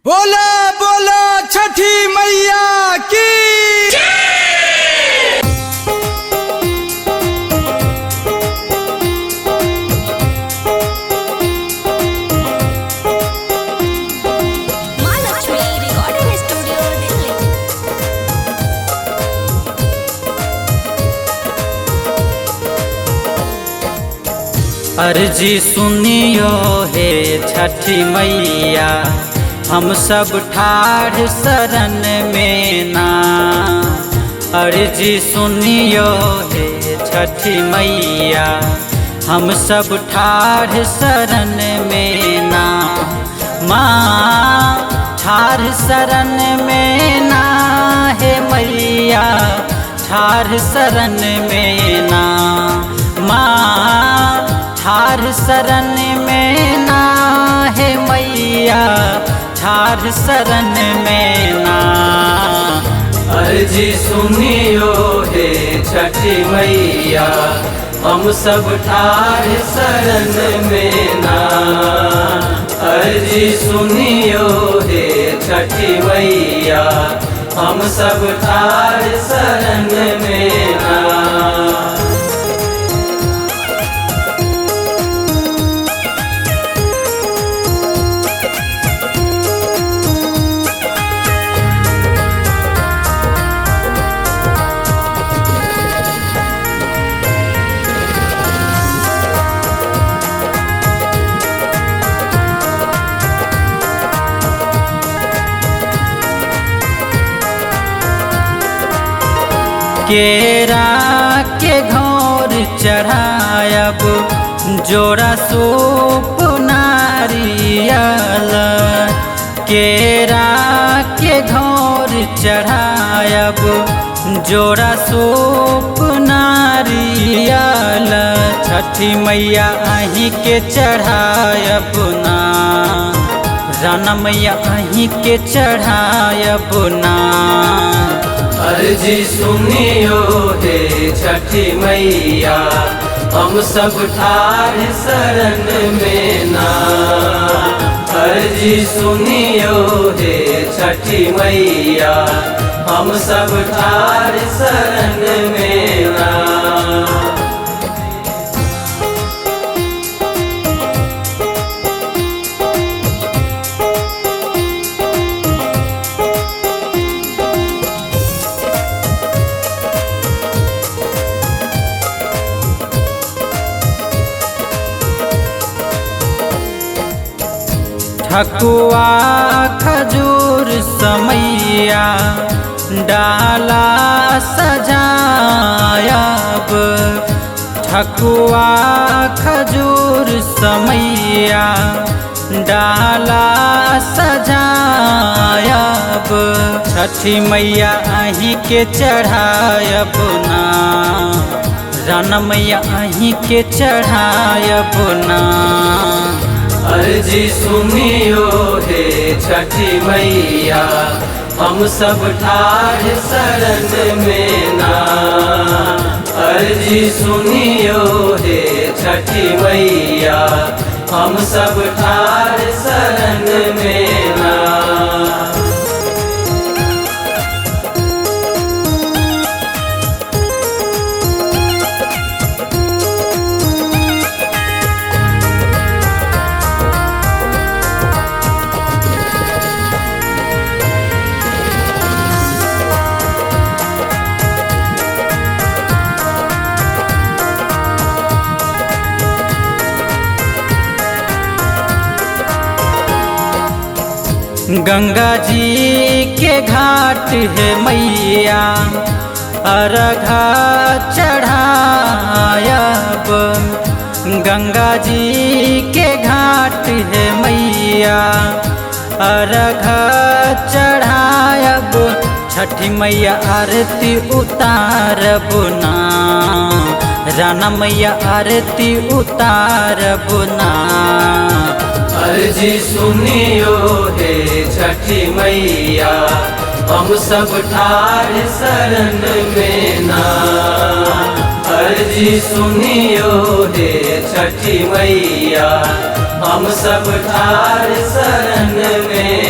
बोला बोला छठी मैया की। Mahalakshmi recording studio Delhi. अर्जी सुनियो हे छठी मैया, हम सब ठाढ़ शरण में ना। अर्जी सुनियो हे छठी मैया, हम सब ठाढ़ शरण में ना। माँ ठाढ़ शरण में ना हे मैया, ठाढ़ शरण में ना। माँ ठाढ़ शरण में ना हे मैया, ठाढ़ शरण में ना। अर्जी सुनियो हे छठी मैया, हम सब ठाढ़ शरण में ना। अर्जी सुनियो हे छठी मैया, हम सब ठाढ़ शरण में ना। केरा के घोर चढ़ायब, जोड़ा सूप नारियल। केरा के घोर चढ़ायब, जोड़ा सूप नारियल। छठी मैया अहीं के चढ़ायब ना, राना मैया अहीं के चढ़ायब ना। अर्जी सुनियो हे छठी मैया, हम सब ठाढ़ शरण में ना। अर्जी सुनियो हे छठी मैया, हम सब ठाढ़ शरण में ना। ठकुआ खजूर समैया, डाला सजायब। ठकुआ खजूर समैया, डाला सजायब। छठी मैया अहीं के चढ़ायब ना, राना मैया अहीं के चढ़ायब ना। अर्जी सुनियो हे छठी मैया, हम सब ठाढ़ शरण में ना। अर्जी सुनियो हे छठी मैया, हम सब ठाढ़ शरण में ना। गंगा जी के घाट है मैया, अर्घा चढ़ायब। गंगा जी के घाट है मैया, अर्घा चढ़ायब। छठी मैया आरती उतारब ना, राना मैया आरती उतारब ना। अर्जी सुनियो हे छठी मैया, हम सब ठाढ़ शरण में ना। अर्जी सुनियो हे छठी मैया, हम सब ठाढ़ शरण में